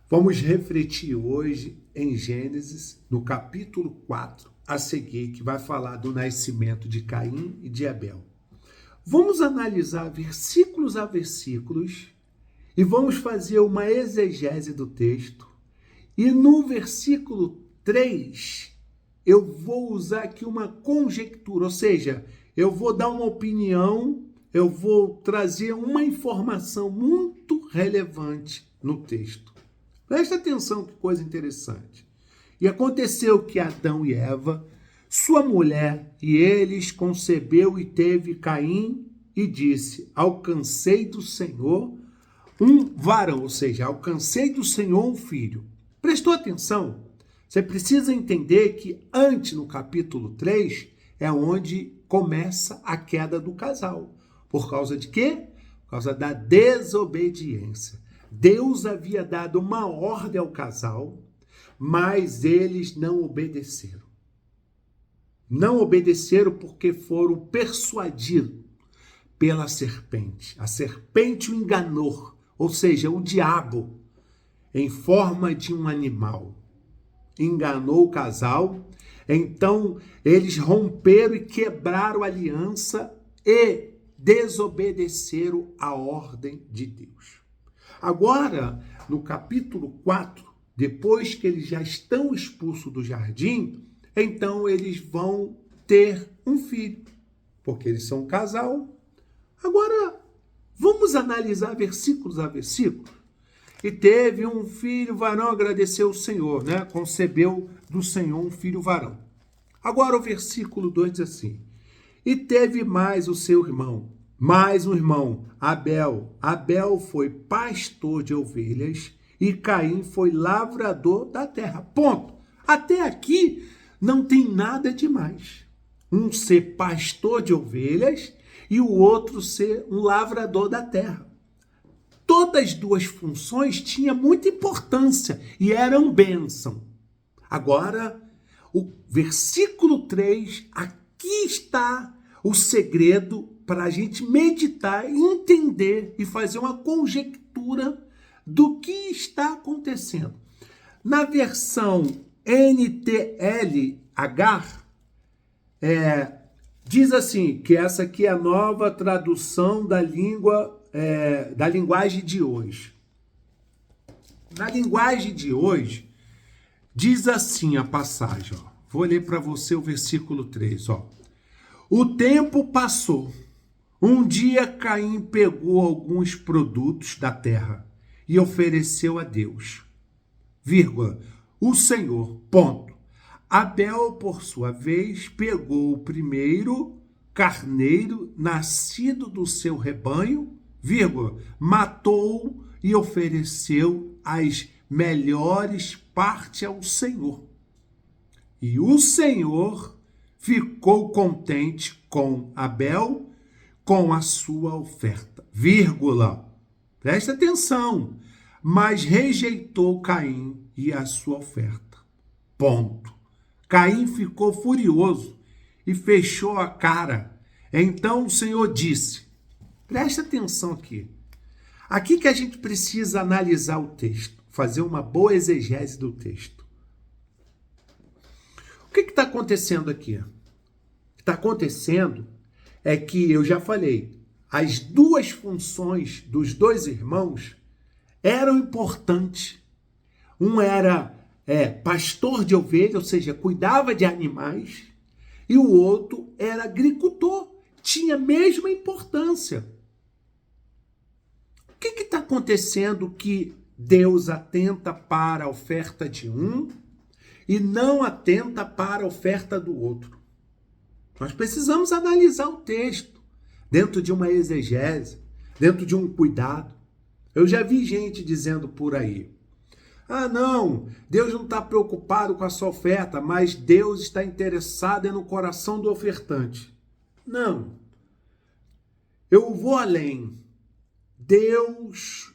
Vamos refletir hoje em Gênesis, no capítulo 4, a seguir, que vai falar do nascimento de Caim e de Abel. Vamos analisar versículos a versículos e vamos fazer uma exegese do texto. E no versículo 3, eu vou usar aqui uma conjectura, ou seja, eu vou dar uma opinião, eu vou trazer uma informação muito relevante no texto. Presta atenção, que coisa interessante. E aconteceu que Adão e Eva, sua mulher, e eles concebeu e teve Caim, e disse: alcancei do Senhor um varão, ou seja, alcancei do Senhor um filho. Prestou atenção? Você precisa entender que antes, no capítulo 3, é onde começa a queda do casal. Por causa de quê? Por causa da desobediência. Deus havia dado uma ordem ao casal, mas eles não obedeceram. Não obedeceram porque foram persuadidos pela serpente. A serpente o enganou, ou seja, o diabo, em forma de um animal, enganou o casal. Então, eles romperam e quebraram a aliança e desobedeceram a ordem de Deus. Agora, no capítulo 4, depois que eles já estão expulsos do jardim, então eles vão ter um filho, porque eles são um casal. Agora, vamos analisar versículos a versículos. E teve um filho varão, agradeceu o Senhor, né? Concebeu do Senhor um filho varão. Agora o versículo 2 diz assim: e teve mais o seu irmão, mais um irmão, Abel. Abel foi pastor de ovelhas e Caim foi lavrador da terra. Ponto. Até aqui não tem nada demais. Um ser pastor de ovelhas e o outro ser um lavrador da terra. Todas as duas funções tinham muita importância e eram bênção. Agora, o versículo 3, aqui está o segredo para a gente meditar, entender e fazer uma conjectura do que está acontecendo. Na versão NTLH, diz assim, que essa aqui é a nova tradução da linguagem de hoje. Na linguagem de hoje, diz assim a passagem, ó. Vou ler para você o versículo 3, ó. O tempo passou. Um dia Caim pegou alguns produtos da terra e ofereceu a Deus, o Senhor, ponto. Abel, por sua vez, pegou o primeiro carneiro nascido do seu rebanho, matou e ofereceu as melhores partes ao Senhor. E o Senhor ficou contente com Abel, com a sua oferta, presta atenção, mas rejeitou Caim e a sua oferta, ponto. Caim ficou furioso e fechou a cara. Então o Senhor disse, presta atenção aqui que a gente precisa analisar o texto, fazer uma boa exegese do texto. O que está acontecendo aqui? O que está acontecendo é que, eu já falei, as duas funções dos dois irmãos eram importantes. Um era pastor de ovelha, ou seja, cuidava de animais, e o outro era agricultor, tinha a mesma importância. O que está acontecendo que Deus atenta para a oferta de um e não atenta para a oferta do outro? Nós precisamos analisar o texto dentro de uma exegese, dentro de um cuidado. Eu já vi gente dizendo por aí, não, Deus não está preocupado com a sua oferta, mas Deus está interessado no coração do ofertante. Não. Eu vou além. Deus...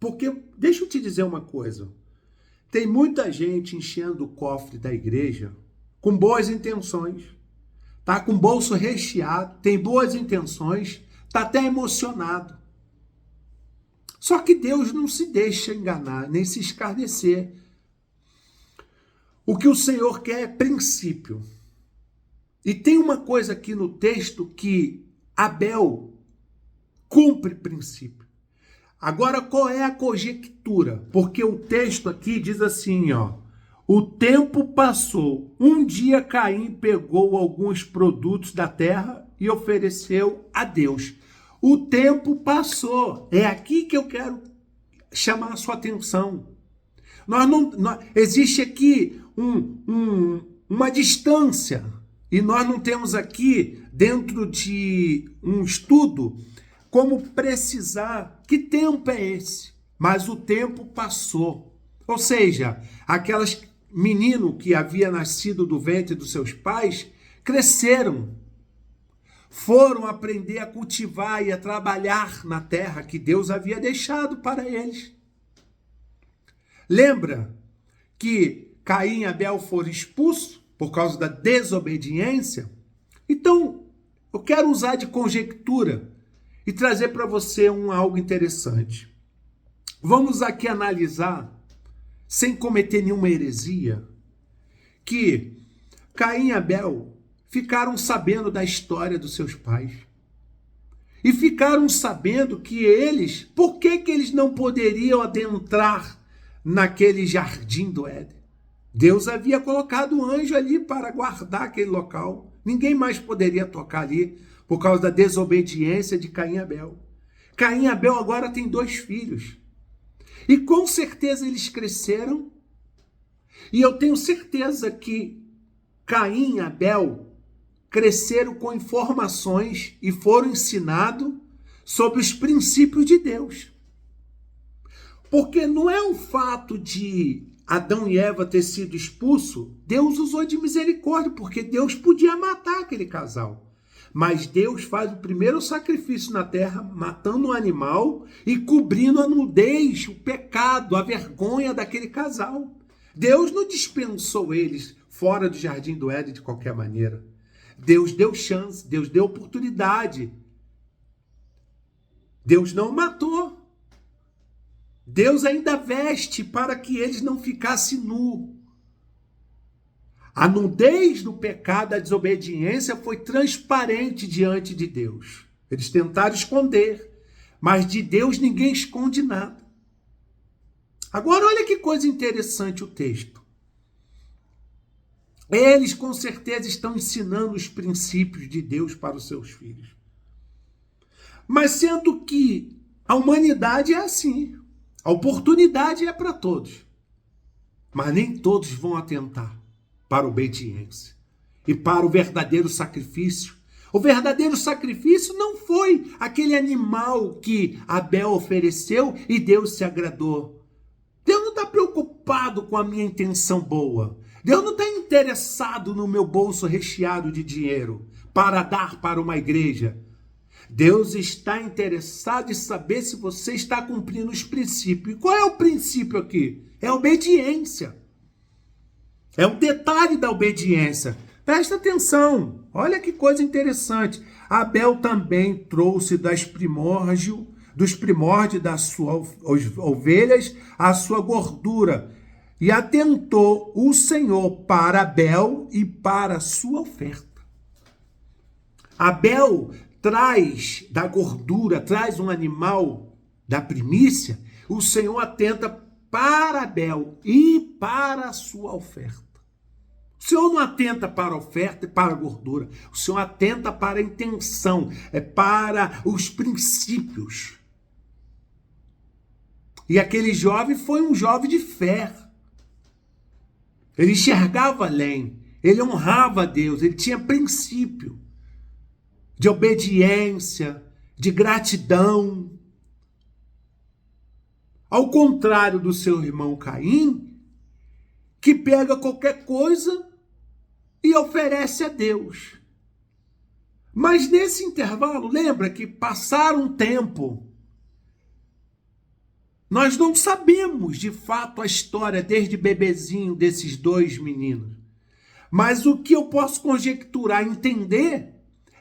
Porque, deixa eu te dizer uma coisa, tem muita gente enchendo o cofre da igreja com boas intenções. Tá com o bolso recheado, tem boas intenções, tá até emocionado. Só que Deus não se deixa enganar, nem se escarnecer. O que o Senhor quer é princípio. E tem uma coisa aqui no texto que Abel cumpre princípio. Agora, qual é a conjectura? Porque o texto aqui diz assim, ó. O tempo passou. Um dia Caim pegou alguns produtos da terra e ofereceu a Deus. O tempo passou. É aqui que eu quero chamar a sua atenção. Existe aqui uma distância. E nós não temos aqui, dentro de um estudo, como precisar que tempo é esse. Mas o tempo passou. Ou seja, aquelas menino que havia nascido do ventre dos seus pais, cresceram. Foram aprender a cultivar e a trabalhar na terra que Deus havia deixado para eles. Lembra que Caim e Abel foram expulsos por causa da desobediência? Então, eu quero usar de conjectura e trazer para você algo interessante. Vamos aqui analisar, sem cometer nenhuma heresia, que Caim e Abel ficaram sabendo da história dos seus pais. E ficaram sabendo que eles, por que eles não poderiam adentrar naquele jardim do Éden? Deus havia colocado um anjo ali para guardar aquele local. Ninguém mais poderia tocar ali por causa da desobediência de Caim e Abel. Caim e Abel agora têm 2 filhos. E com certeza eles cresceram. E eu tenho certeza que Caim e Abel cresceram com informações e foram ensinados sobre os princípios de Deus. Porque não é o fato de Adão e Eva ter sido expulsos, Deus usou de misericórdia, porque Deus podia matar aquele casal. Mas Deus faz o primeiro sacrifício na terra, matando um animal e cobrindo a nudez, o pecado, a vergonha daquele casal. Deus não dispensou eles fora do jardim do Éden de qualquer maneira. Deus deu chance, Deus deu oportunidade. Deus não matou. Deus ainda veste para que eles não ficassem nus. A nudez do pecado, a desobediência foi transparente diante de Deus. Eles tentaram esconder, mas de Deus ninguém esconde nada. Agora olha que coisa interessante o texto. Eles com certeza estão ensinando os princípios de Deus para os seus filhos. Mas sendo que a humanidade é assim, a oportunidade é para todos, mas nem todos vão atentar para a obediência e para o verdadeiro sacrifício. O verdadeiro sacrifício não foi aquele animal que Abel ofereceu e Deus se agradou. Deus não está preocupado com a minha intenção boa. Deus não está interessado no meu bolso recheado de dinheiro para dar para uma igreja. Deus está interessado em saber se você está cumprindo os princípios. E qual é o princípio aqui? É a obediência. É um detalhe da obediência. Presta atenção. Olha que coisa interessante. Abel também trouxe dos primórdios das suas ovelhas a sua gordura. E atentou o Senhor para Abel e para a sua oferta. Abel traz da gordura, traz um animal da primícia. O Senhor atenta para Abel e para a sua oferta. O Senhor não atenta para a oferta e para a gordura. O Senhor atenta para a intenção, para os princípios. E aquele jovem foi um jovem de fé. Ele enxergava além, ele honrava a Deus, ele tinha princípio de obediência, de gratidão. Ao contrário do seu irmão Caim, que pega qualquer coisa e oferece a Deus. Mas nesse intervalo, lembra que passaram um tempo. Nós não sabemos de fato a história desde bebezinho desses 2 meninos. Mas o que eu posso conjecturar, entender,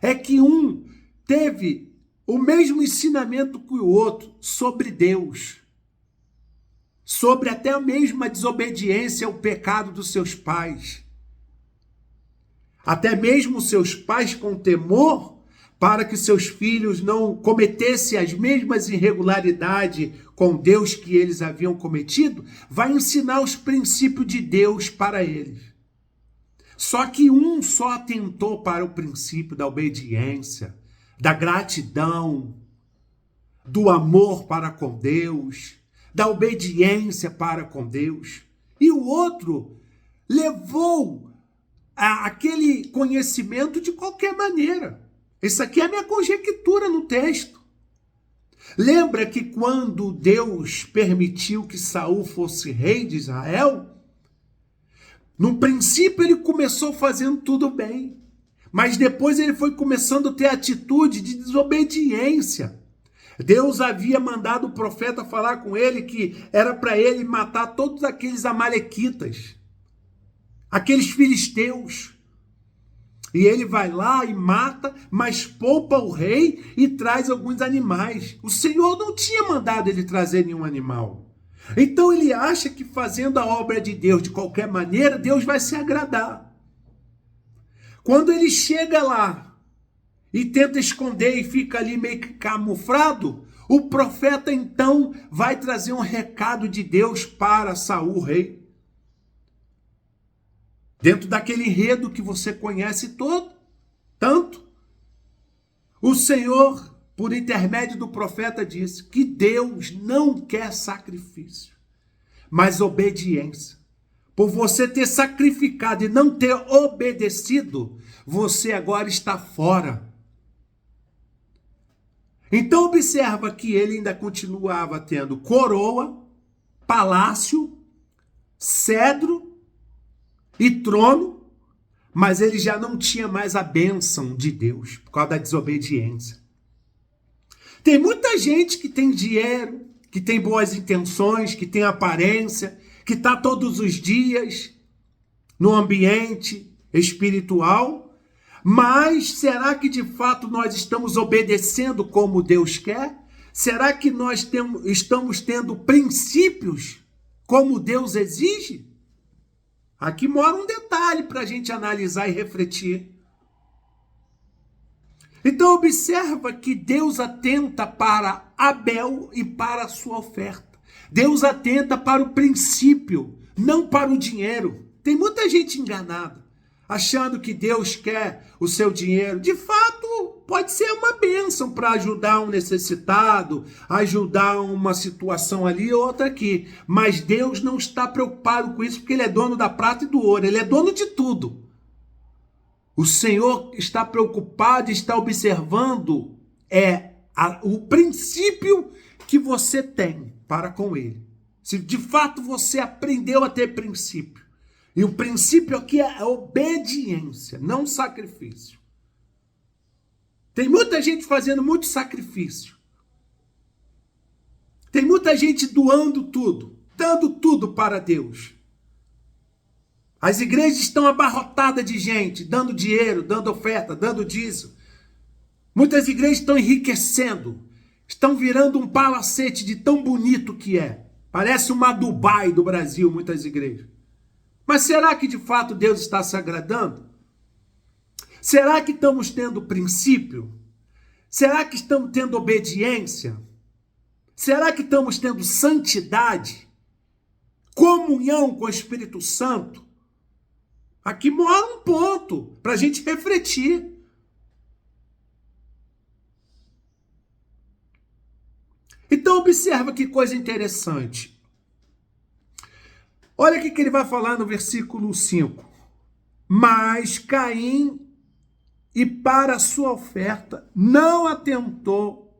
é que um teve o mesmo ensinamento que o outro sobre Deus, sobre até a mesma desobediência ao pecado dos seus pais. Até mesmo seus pais com temor para que seus filhos não cometessem as mesmas irregularidades com Deus que eles haviam cometido, vai ensinar os princípios de Deus para eles. Só que um só atentou para o princípio da obediência, da gratidão, do amor para com Deus, da obediência para com Deus. E o outro levou aquele conhecimento de qualquer maneira. Isso aqui é a minha conjectura no texto. Lembra que quando Deus permitiu que Saul fosse rei de Israel, no princípio ele começou fazendo tudo bem, mas depois ele foi começando a ter atitude de desobediência. Deus havia mandado o profeta falar com ele que era para ele matar todos aqueles amalequitas, aqueles filisteus. E ele vai lá e mata, mas poupa o rei e traz alguns animais. O Senhor não tinha mandado ele trazer nenhum animal. Então ele acha que fazendo a obra de Deus de qualquer maneira, Deus vai se agradar. Quando ele chega lá e tenta esconder e fica ali meio que camuflado, o profeta então vai trazer um recado de Deus para Saul, rei. Dentro daquele enredo que você conhece todo, tanto, o Senhor, por intermédio do profeta, disse que Deus não quer sacrifício, mas obediência. Por você ter sacrificado e não ter obedecido, você agora está fora. Então observa que ele ainda continuava tendo coroa, palácio, cedro e trono, mas ele já não tinha mais a bênção de Deus por causa da desobediência. Tem muita gente que tem dinheiro, que tem boas intenções, que tem aparência, que está todos os dias no ambiente espiritual, mas será que de fato nós estamos obedecendo como Deus quer? Será que nós estamos tendo princípios como Deus exige? Aqui mora um detalhe para a gente analisar e refletir. Então observa que Deus atenta para Abel e para a sua oferta. Deus atenta para o princípio, não para o dinheiro. Tem muita gente enganada, achando que Deus quer o seu dinheiro. De fato, pode ser uma bênção para ajudar um necessitado, ajudar uma situação ali ou outra aqui. Mas Deus não está preocupado com isso, porque Ele é dono da prata e do ouro. Ele é dono de tudo. O Senhor está preocupado e está observando o princípio que você tem para com Ele. Se de fato você aprendeu a ter princípio. E o princípio aqui é a obediência, não sacrifício. Tem muita gente fazendo muito sacrifício. Tem muita gente doando tudo, dando tudo para Deus. As igrejas estão abarrotadas de gente, dando dinheiro, dando oferta, dando dízimo. Muitas igrejas estão enriquecendo, estão virando um palacete de tão bonito que é. Parece uma Dubai do Brasil, muitas igrejas. Mas será que de fato Deus está se agradando? Será que estamos tendo princípio? Será que estamos tendo obediência? Será que estamos tendo santidade? Comunhão com o Espírito Santo? Aqui mora um ponto para a gente refletir. Então observa que coisa interessante. Olha o que ele vai falar no versículo 5. Mas Caim, e para a sua oferta, não atentou,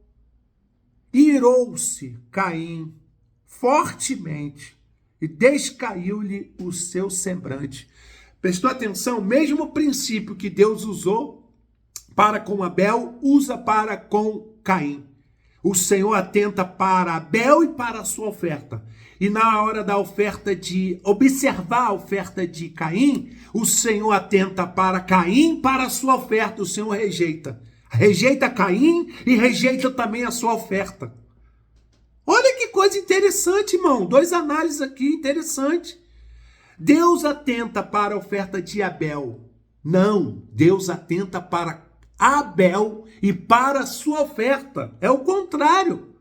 irou-se Caim fortemente e descaiu-lhe o seu semblante. Prestou atenção? O mesmo princípio que Deus usou para com Abel, usa para com Caim. O Senhor atenta para Abel e para a sua oferta. E na hora da oferta de observar a oferta de Caim, o Senhor atenta para Caim, para a sua oferta, o Senhor rejeita. Rejeita Caim e rejeita também a sua oferta. Olha que coisa interessante, irmão. 2 análises aqui interessantes. Deus atenta para a oferta de Abel. Não, Deus atenta para Abel e para a sua oferta. É o contrário.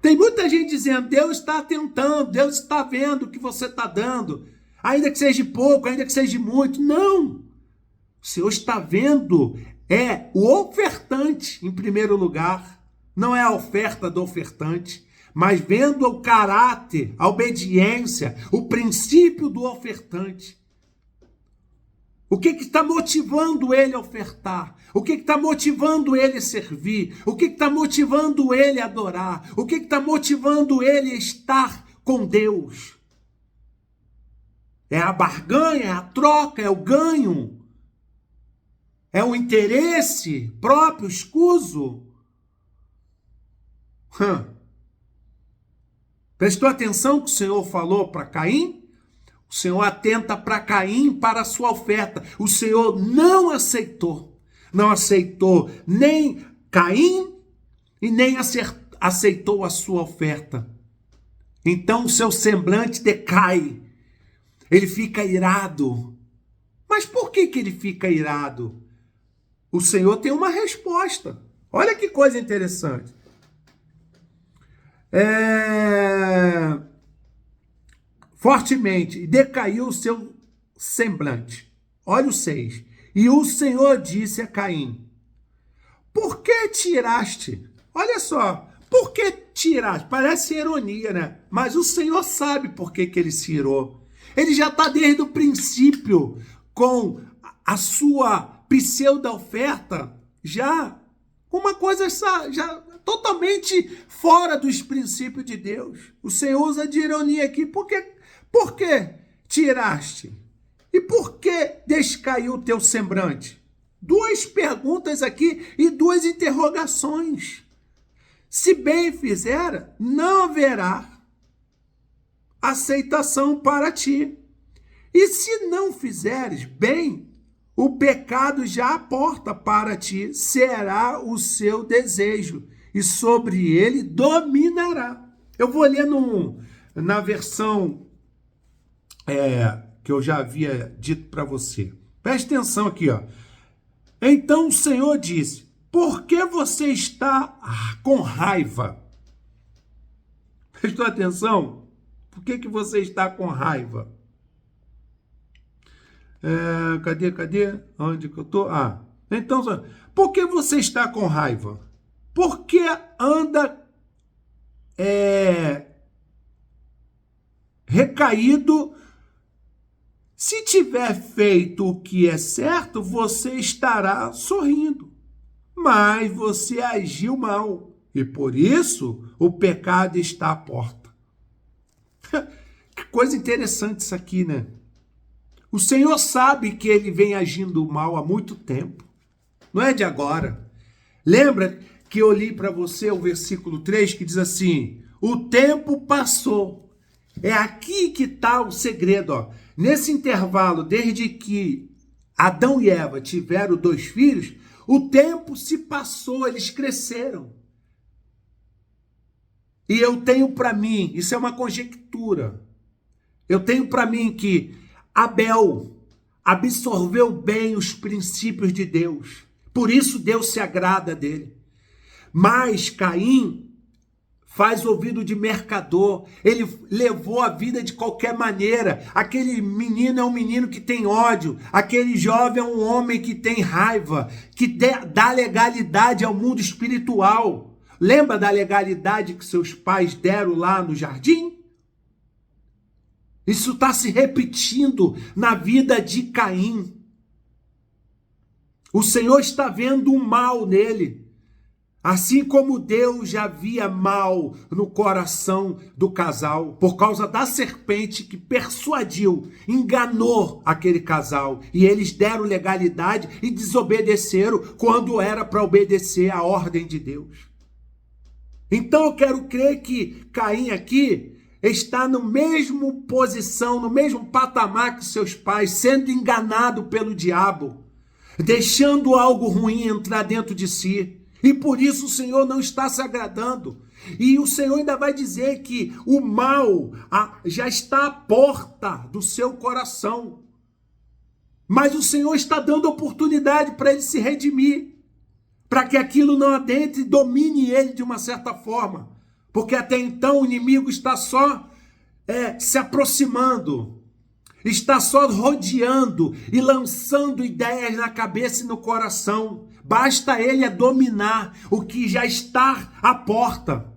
Tem muita gente dizendo, Deus está atentando, Deus está vendo o que você está dando. Ainda que seja pouco, ainda que seja muito. Não. O Senhor está vendo o ofertante em primeiro lugar. Não é a oferta do ofertante, mas vendo o caráter, a obediência, o princípio do ofertante. O que está motivando ele a ofertar? O que está motivando ele a servir? O que está motivando ele a adorar? O que está motivando ele a estar com Deus? É a barganha, é a troca, é o ganho? É o interesse próprio, escuso? Prestou atenção que o Senhor falou para Caim? O Senhor atenta para Caim, para a sua oferta. O Senhor não aceitou nem Caim e nem aceitou a sua oferta. Então o seu semblante decai. Ele fica irado. Mas por que ele fica irado? O Senhor tem uma resposta. Olha que coisa interessante. Fortemente, decaiu o seu semblante. Olha o 6. E o Senhor disse a Caim, por que tiraste? Olha só, por que tiraste? Parece ironia, né? Mas o Senhor sabe por que ele se irou. Ele já está desde o princípio com a sua pseudo-oferta, já uma coisa já totalmente fora dos princípios de Deus. O Senhor usa de ironia aqui. Por que tiraste? E por que descaiu o teu semblante? 2 perguntas aqui e 2 interrogações. Se bem fizera, não haverá aceitação para ti. E se não fizeres bem, o pecado já aporta para ti, será o seu desejo, e sobre ele dominará. Eu vou ler na versão que eu já havia dito para você. Preste atenção aqui, ó. Então o Senhor disse, por que você está com raiva? Prestou atenção? Por que você está com raiva? Cadê? Onde que eu estou? Então, por que você está com raiva? Por que anda recaído? Se tiver feito o que é certo, você estará sorrindo. Mas você agiu mal, e por isso o pecado está à porta. Que coisa interessante isso aqui, né? O Senhor sabe que ele vem agindo mal há muito tempo. Não é de agora. Lembra que eu li para você o versículo 3 que diz assim, o tempo passou. É aqui que está o segredo, ó. Nesse intervalo, desde que Adão e Eva tiveram 2 filhos, o tempo se passou, eles cresceram. E eu tenho para mim, isso é uma conjectura, eu tenho para mim que Abel absorveu bem os princípios de Deus, por isso Deus se agrada dele. Mas Caim faz ouvido de mercador, ele levou a vida de qualquer maneira. Aquele menino é um menino que tem ódio, aquele jovem é um homem que tem raiva, que dá legalidade ao mundo espiritual. Lembra da legalidade que seus pais deram lá no jardim? Isso está se repetindo na vida de Caim. O Senhor está vendo o mal nele. Assim como Deus já via mal no coração do casal, por causa da serpente que persuadiu, enganou aquele casal. E eles deram legalidade e desobedeceram quando era para obedecer à ordem de Deus. Então eu quero crer que Caim aqui está no mesmo posição, no mesmo patamar que seus pais, sendo enganado pelo diabo. deixando algo ruim entrar dentro de si. E por isso o Senhor não está se agradando. E o Senhor ainda vai dizer que o mal já está à porta do seu coração. Mas o Senhor está dando oportunidade para ele se redimir, para que aquilo não adentre e domine ele de uma certa forma. Porque até então o inimigo está só se aproximando, está só rodeando e lançando ideias na cabeça e no coração. Basta ele dominar o que já está à porta.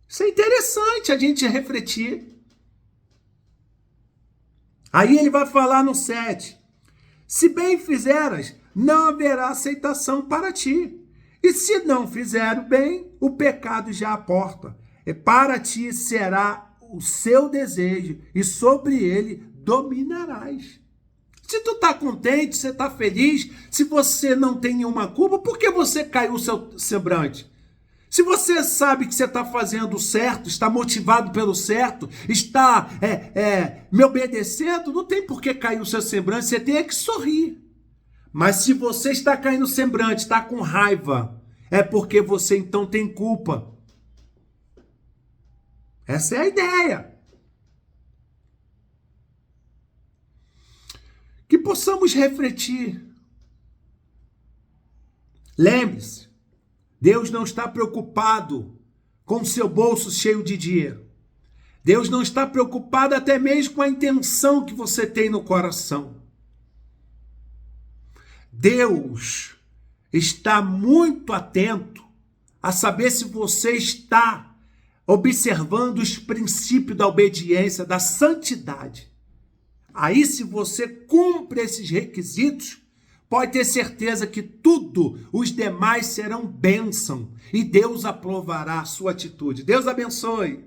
Isso é interessante a gente refletir. Aí ele vai falar no 7. Se bem fizeras, não haverá aceitação para ti. E se não fizer o bem, o pecado já à porta. E para ti será o seu desejo, e sobre ele dominarás. Se tu está contente, você está feliz, se você não tem nenhuma culpa, por que você caiu o seu semblante? Se você sabe que você está fazendo o certo, está motivado pelo certo, está me obedecendo, não tem por que cair o seu semblante, você tem que sorrir. Mas se você está caindo o semblante, está com raiva, é porque você então tem culpa. Essa é a ideia. Que possamos refletir. Lembre-se, Deus não está preocupado com o seu bolso cheio de dinheiro. Deus não está preocupado até mesmo com a intenção que você tem no coração. Deus está muito atento a saber se você está observando os princípios da obediência, da santidade. Aí, se você cumpre esses requisitos, pode ter certeza que tudo, os demais serão bênção e Deus aprovará a sua atitude. Deus abençoe.